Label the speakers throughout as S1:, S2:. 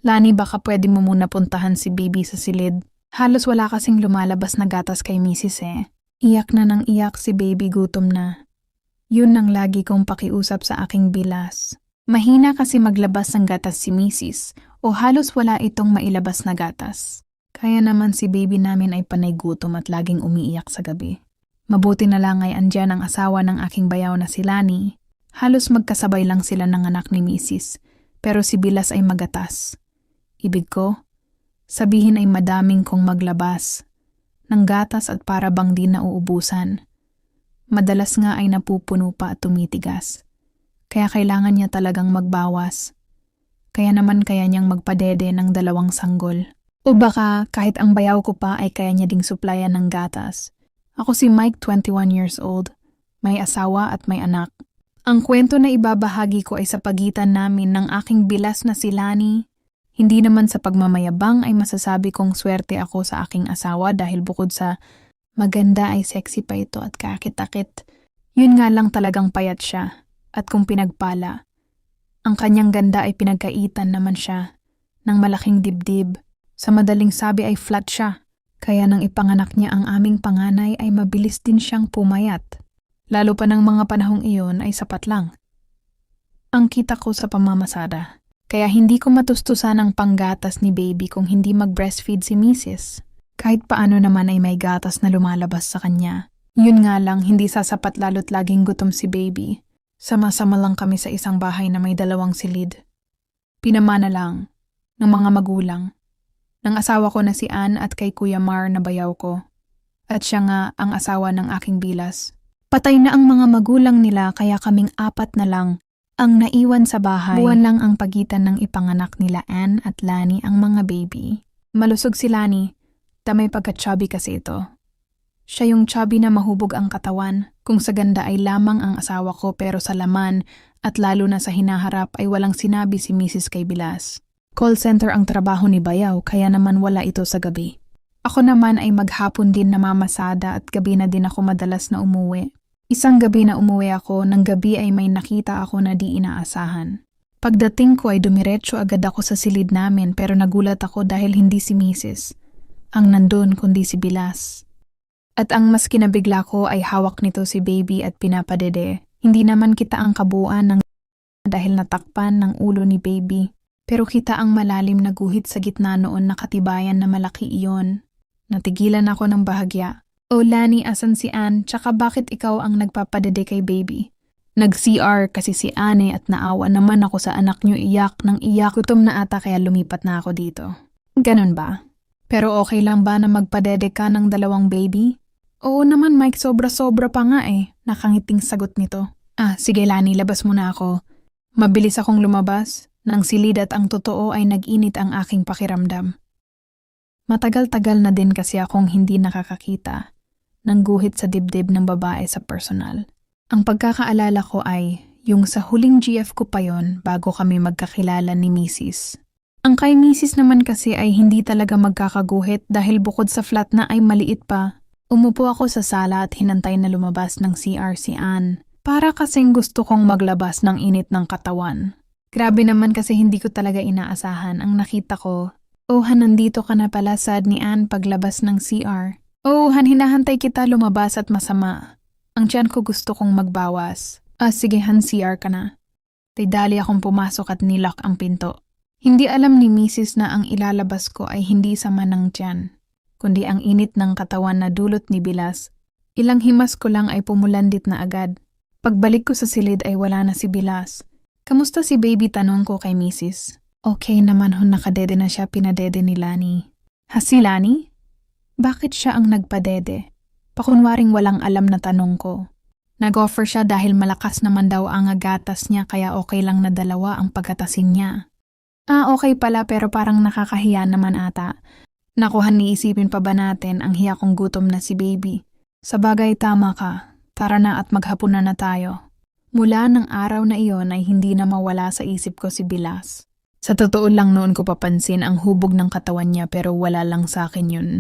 S1: Lani, baka pwede mo muna puntahan si baby sa silid. Halos wala kasing lumalabas na gatas kay Mrs. Iyak na nang iyak si baby, gutom na. Yun ang lagi kong pakiusap sa aking bilas. Mahina kasi maglabas ng gatas si Mrs. o halos wala itong mailabas na gatas. Kaya naman si baby namin ay panay gutom at laging umiiyak sa gabi. Mabuti na lang ay andyan ang asawa ng aking bayaw na si Lani. Halos magkasabay lang sila ng anak ni Mrs. Pero si Bilas ay magatas. Ibig ko, sabihin ay madaming kong maglabas ng gatas at para bang di nauubusan. Madalas nga ay napupuno pa at tumitigas. Kaya kailangan niya talagang magbawas. Kaya naman kaya niyang magpadede ng 2 sanggol. O baka kahit ang bayaw ko pa ay kaya niya ding suplayan ng gatas. Ako si Mike, 21 years old. May asawa at may anak. Ang kwento na ibabahagi ko ay sa pagitan namin ng aking bilas na si Lani. Hindi naman sa pagmamayabang ay masasabi kong swerte ako sa aking asawa dahil bukod sa maganda ay sexy pa ito at kakit-akit. Yun nga lang talagang payat siya. At kung pinagpala, ang kanyang ganda ay pinagkaitan naman siya ng malaking dibdib. Sa madaling sabi ay flat siya. Kaya nang ipanganak niya ang aming panganay ay mabilis din siyang pumayat. Lalo pa ng mga panahong iyon ay sapat lang ang kita ko sa pamamasada. Kaya hindi ko matustusan ang panggatas ni baby kung hindi mag-breastfeed si Mrs. Kahit paano naman ay may gatas na lumalabas sa kanya. Yun nga lang, hindi sasapat lalo't laging gutom si baby. Sama-sama lang kami sa isang bahay na may 2 silid. Pinamana lang ng mga magulang, ng asawa ko na si Ann at kay Kuya Mar na bayaw ko. At siya nga ang asawa ng aking bilas. Patay na ang mga magulang nila kaya kaming 4 na lang ang naiwan sa bahay. Buwan lang ang pagitan ng ipanganak nila Ann at Lani ang mga baby. Malusog si Lani, tamay pagka-chubby kasi ito. Siya yung chubby na mahubog ang katawan, kung sa ganda ay lamang ang asawa ko pero sa laman at lalo na sa hinaharap ay walang sinabi si Mrs. kay Bilas. Call center ang trabaho ni Bayaw kaya naman wala ito sa gabi. Ako naman ay maghapon din namamasada at gabi na din ako madalas na umuwi. Isang gabi na umuwi ako, ng gabi ay may nakita ako na di inaasahan. Pagdating ko ay dumiretso agad ako sa silid namin pero nagulat ako dahil hindi si Mrs. ang nandun kundi si Bilas. At ang mas kinabigla ko ay hawak nito si baby at pinapadede. Hindi naman kita ang kabuuan ng dahil natakpan ng ulo ni baby. Pero kita ang malalim na guhit sa gitna noon na katibayan na malaki iyon. Natigilan ako ng bahagya. O Lani, asan si Ann? Tsaka bakit ikaw ang nagpapadede kay baby? Nag-CR kasi si Anne at naawa naman ako sa anak niyo, iyak ng iyak. Gutom na ata kaya lumipat na ako dito. Ganun ba? Pero okay lang ba na magpadede ka ng 2 baby? Oo naman Mike, sobra-sobra pa nga Nakangiting sagot nito. Sige Lani, labas muna ako. Mabilis akong lumabas. Nang silid at ang totoo ay nag-init ang aking pakiramdam. Matagal-tagal na din kasi akong hindi nakakakita ng guhit sa dibdib ng babae sa personal. Ang pagkakaalala ko ay yung sa huling GF ko pa yon bago kami magkakilala ni Mrs. Ang kay Mrs. naman kasi ay hindi talaga magkakaguhit dahil bukod sa flat na ay maliit pa. Umupo ako sa sala at hinantay na lumabas ng CR si Ann. Para kasing gusto kong maglabas ng init ng katawan. Grabe naman kasi hindi ko talaga inaasahan ang nakita ko. Han, nandito ka na pala, sad ni Ann paglabas ng CR. Han, hinahantay kita lumabas at masama. Ang tiyan ko gusto kong magbawas. Sige Han, CR ka na. Dali akong pumasok at nilock ang pinto. Hindi alam ni Mrs. na ang ilalabas ko ay hindi sama ng tiyan, kundi ang init ng katawan na dulot ni Bilas. Ilang himas ko lang ay pumulandit na agad. Pagbalik ko sa silid ay wala na si Bilas. Kamusta si baby, tanong ko kay Mrs. Okay naman ho, nakadede na siya, pinadede ni Lani. Si Lani? Bakit siya ang nagpadede? Pakunwaring walang alam na tanong ko. Nag-offer siya dahil malakas naman daw ang gatas niya kaya okay lang na 2 ang pagkatasin niya. Okay pala pero parang nakakahiya naman ata. Nakuhan niisipin pa ba natin ang hiya kong gutom na si baby? Sabagay tama ka, tara na at maghapunan na tayo. Mula ng araw na iyon ay hindi na mawala sa isip ko si Bilas. Sa totoo lang noon ko papansin ang hubog ng katawan niya pero wala lang sa akin yun.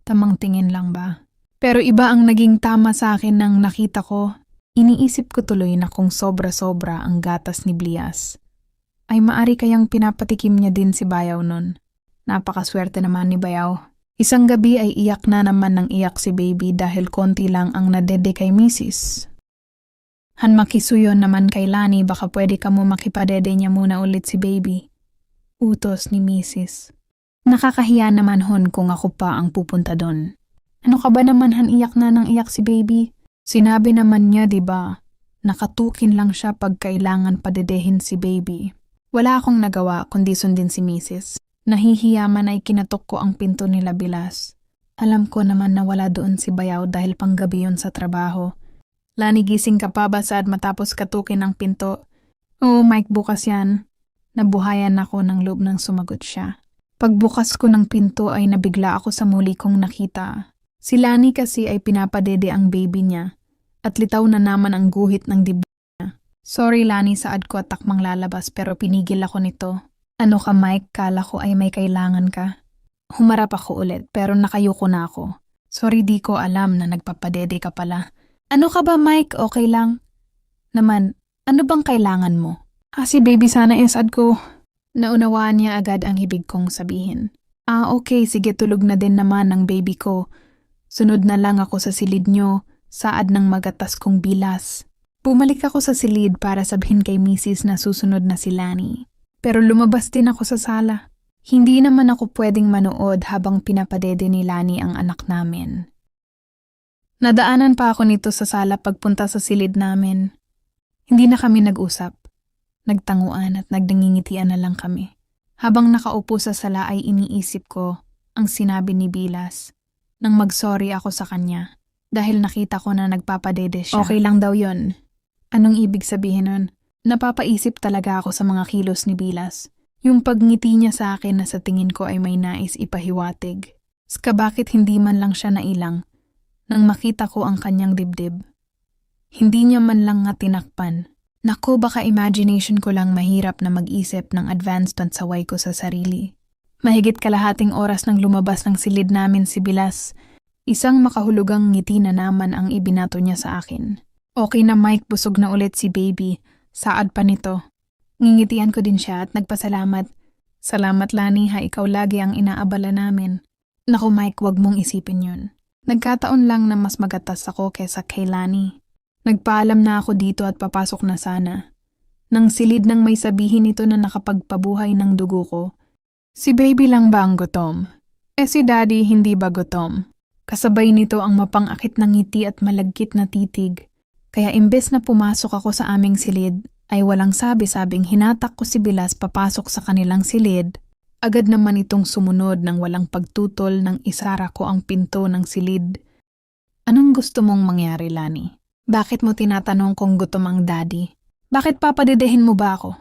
S1: Tamang tingin lang ba? Pero iba ang naging tama sa akin nang nakita ko. Iniisip ko tuloy na kung sobra-sobra ang gatas ni Blias. Ay maari kayang pinapatikim niya din si Bayaw nun. Napakaswerte naman ni Bayaw. Isang gabi ay iyak na naman ng iyak si baby dahil konti lang ang nadede kay Mrs. Han makisuyo naman kay Lani, baka pwede ka mo makipadede niya muna ulit si baby. Utos ni Mrs. Nakakahiya naman hon kung ako pa ang pupunta doon. Ano ka ba naman han, iyak na ng iyak si baby? Sinabi naman niya, diba? Nakatukin lang siya pag kailangan padedehin si baby. Wala akong nagawa kundi sundin si Mrs. Nahihiya man ay kinatok ko ang pinto nila bilas. Alam ko naman na wala doon si Bayaw dahil panggabi yun sa trabaho. Lani, gising ka pa ba sad matapos katukin ang pinto? Oo, Mike, bukas yan. Nabuhayan ako ng loob nang sumagot siya. Pagbukas ko ng pinto ay nabigla ako sa muli kong nakita. Si Lani kasi ay pinapadede ang baby niya at litaw na naman ang guhit ng dibdib niya. Sorry Lani, saad ko at takmang lalabas pero pinigil ako nito. Ano ka Mike, kala ko ay may kailangan ka. Humarap ako ulit pero nakayuko na ako. Sorry, di ko alam na nagpapadede ka pala. Ano ka ba Mike, okay lang? Naman, ano bang kailangan mo? Si baby sana isad ko. Naunawaan niya agad ang ibig kong sabihin. Okay, sige, tulog na din naman ang baby ko. Sunod na lang ako sa silid nyo, saad ng magatas kong bilas. Bumalik ako sa silid para sabihin kay Mrs. na susunod na si Lani. Pero lumabas din ako sa sala. Hindi naman ako pwedeng manood habang pinapadede ni Lani ang anak namin. Nadaanan pa ako nito sa sala pagpunta sa silid namin. Hindi na kami nag-usap. Nagtanguan at nagdangingitian na lang kami. Habang nakaupo sa sala ay iniisip ko ang sinabi ni Bilas nang mag-sorry ako sa kanya dahil nakita ko na nagpapadede siya. Okay lang daw yon. Anong ibig sabihin nun? Napapaisip talaga ako sa mga kilos ni Bilas. Yung pagngiti niya sa akin na sa tingin ko ay may nais ipahiwatig. Bakit hindi man lang siya nailang nang makita ko ang kanyang dibdib? Hindi niya man lang nga tinakpan. Naku, baka imagination ko lang mahirap na mag-isip ng advanced at saway ko sa sarili. Mahigit kalahating oras nang lumabas ng silid namin si Bilas. Isang makahulugang ngiti na naman ang ibinato niya sa akin. Okay na Mike, busog na ulit si baby. Saad pa nito. Ngingitian ko din siya at nagpasalamat. Salamat Lani ha, ikaw lagi ang inaabala namin. Naku Mike, wag mong isipin yun. Nagkataon lang na mas magatas ako kesa kay Lani. Nagpaalam na ako dito at papasok na sana. Nang silid nang may sabihin ito na nakapagpabuhay ng dugo ko. Si baby lang ba ang gutom? Si daddy hindi ba gutom? Kasabay nito ang mapangakit ng ngiti at malagkit na titig. Kaya imbes na pumasok ako sa aming silid, ay walang sabi-sabing hinatak ko si Bilas papasok sa kanilang silid. Agad naman itong sumunod ng walang pagtutol nang isara ko ang pinto ng silid. Anong gusto mong mangyari, Lani? Bakit mo tinatanong kung gutom ang daddy? Bakit papadedehin mo ba ako?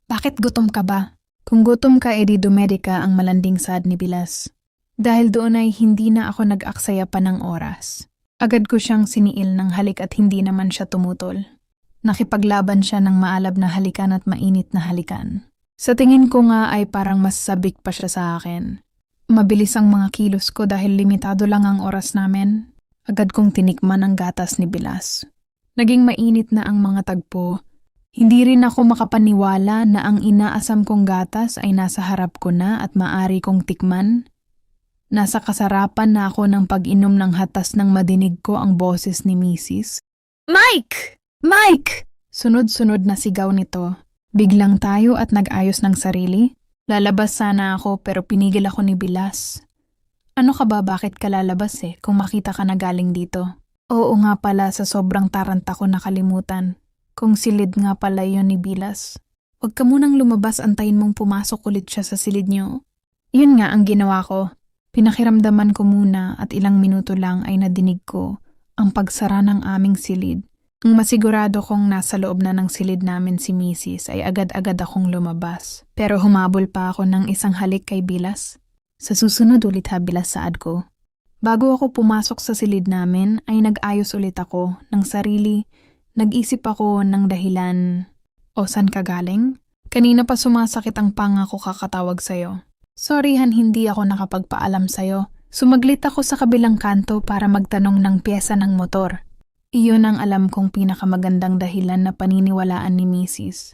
S1: Bakit gutom ka ba? Kung gutom ka, edi dumedika ang malanding sad ni Bilas. Dahil doon ay hindi na ako nag-aksaya pa ng oras. Agad ko siyang siniil ng halik at hindi naman siya tumutol. Nakipaglaban siya ng maalab na halikan at mainit na halikan. Sa tingin ko nga ay parang mas sabik pa siya sa akin. Mabilis ang mga kilos ko dahil limitado lang ang oras namin. Agad kong tinikman ang gatas ni Bilas. Naging mainit na ang mga tagpo. Hindi rin ako makapaniwala na ang inaasam kong gatas ay nasa harap ko na at maari kong tikman. Nasa kasarapan na ako ng pag-inom ng hatas nang madinig ko ang boses ni Mrs. Mike! Mike! Sunod-sunod na sigaw nito. Biglang tayo at nag-ayos ng sarili. Lalabas sana ako pero pinigil ako ni Bilas. Ano ka ba, bakit ka lalabas kung makita ka na galing dito? Oo nga pala, sa sobrang taranta ko nakalimutan. Kung silid nga pala yun ni Bilas. Huwag ka munang lumabas, antayin mong pumasok ulit siya sa silid niyo. Yun nga ang ginawa ko. Pinakiramdaman ko muna at ilang minuto lang ay nadinig ko ang pagsara ng aming silid. Ang masigurado kong nasa loob na ng silid namin si Mrs. ay agad-agad akong lumabas. Pero humabol pa ako ng isang halik kay Bilas. Sa susunod ulit ha, Bilas, saad ko. Bago ako pumasok sa silid namin ay nag-ayos ulit ako ng sarili. Nag-isip ako ng dahilan. O saan ka galing? Kanina pa sumasakit ang panga ko kakatawag sa'yo. Sorry Han, hindi ako nakapagpaalam sa'yo. Sumaglit ako sa kabilang kanto para magtanong ng pyesa ng motor. Iyon ang alam kong pinakamagandang dahilan na paniniwalaan ni Mrs.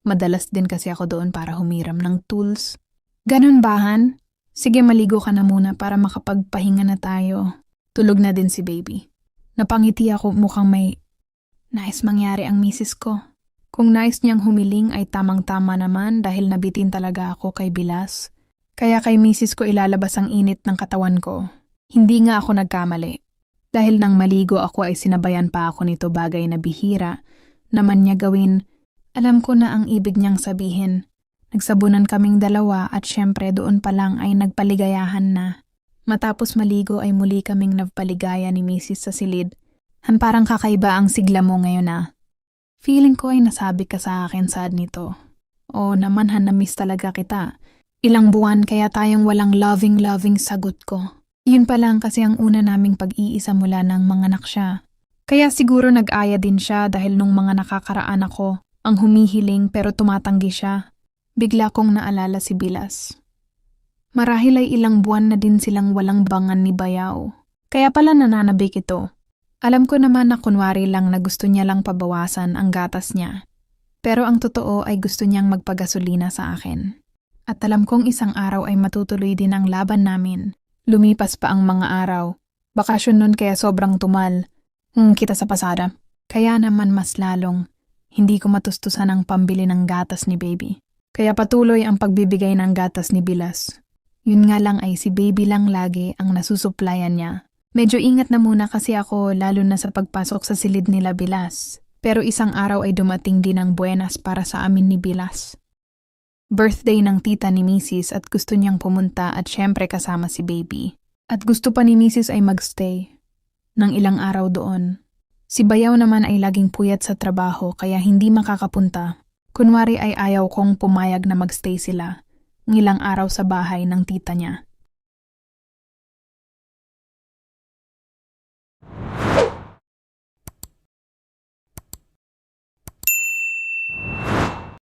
S1: Madalas din kasi ako doon para humiram ng tools. Ganun ba, Han? Sige, maligo ka na muna para makapagpahinga na tayo. Tulog na din si baby. Napangiti ako, mukhang may nais mangyari ang misis ko. Kung nais niyang humiling ay tamang-tama naman dahil nabitin talaga ako kay Bilas. Kaya kay misis ko ilalabas ang init ng katawan ko. Hindi nga ako nagkamali. Dahil nang maligo ako ay sinabayan pa ako nito bagay na bihira naman niya gawin. Alam ko na ang ibig niyang sabihin. Nagsabunan kaming dalawa at syempre doon pa lang ay nagpaligayahan na. Matapos maligo ay muli kaming nagpaligaya ni Mrs. sa silid. Han, parang kakaiba ang sigla mo ngayon na. Feeling ko ay nasabi ka sa akin sad nito. O naman Han, na-miss talaga kita. Ilang buwan kaya tayong walang loving sagot ko. Yun pa lang kasi ang una naming pag-iisa mula ng manganak siya. Kaya siguro nag-aya din siya dahil nung mga nakakaraan ako, ang humihiling pero tumatanggi siya. Bigla kong naalala si Bilas. Marahil ay ilang buwan na din silang walang bangan ni Bayaw. Kaya pala nananabik ito. Alam ko naman na kunwari lang na gusto niya lang pabawasan ang gatas niya. Pero ang totoo ay gusto niyang magpagasolina sa akin. At alam kong isang araw ay matutuloy din ang laban namin. Lumipas pa ang mga araw. Bakasyon nun kaya sobrang tumal. Kita sa pasada. Kaya naman mas lalong. Hindi ko matustusan ang pambili ng gatas ni baby. Kaya patuloy ang pagbibigay ng gatas ni Bilas. Yun nga lang ay si baby lang lagi ang nasusuplayan niya. Medyo ingat na muna kasi ako lalo na sa pagpasok sa silid nila Bilas. Pero isang araw ay dumating din ang buenas para sa amin ni Bilas. Birthday ng tita ni Mrs. at gusto niyang pumunta at syempre kasama si baby. At gusto pa ni Mrs. ay magstay ng ilang araw doon. Si Bayaw naman ay laging puyat sa trabaho kaya hindi makakapunta. Kunwari ay ayaw kong pumayag na magstay sila ng ilang araw sa bahay ng tita niya.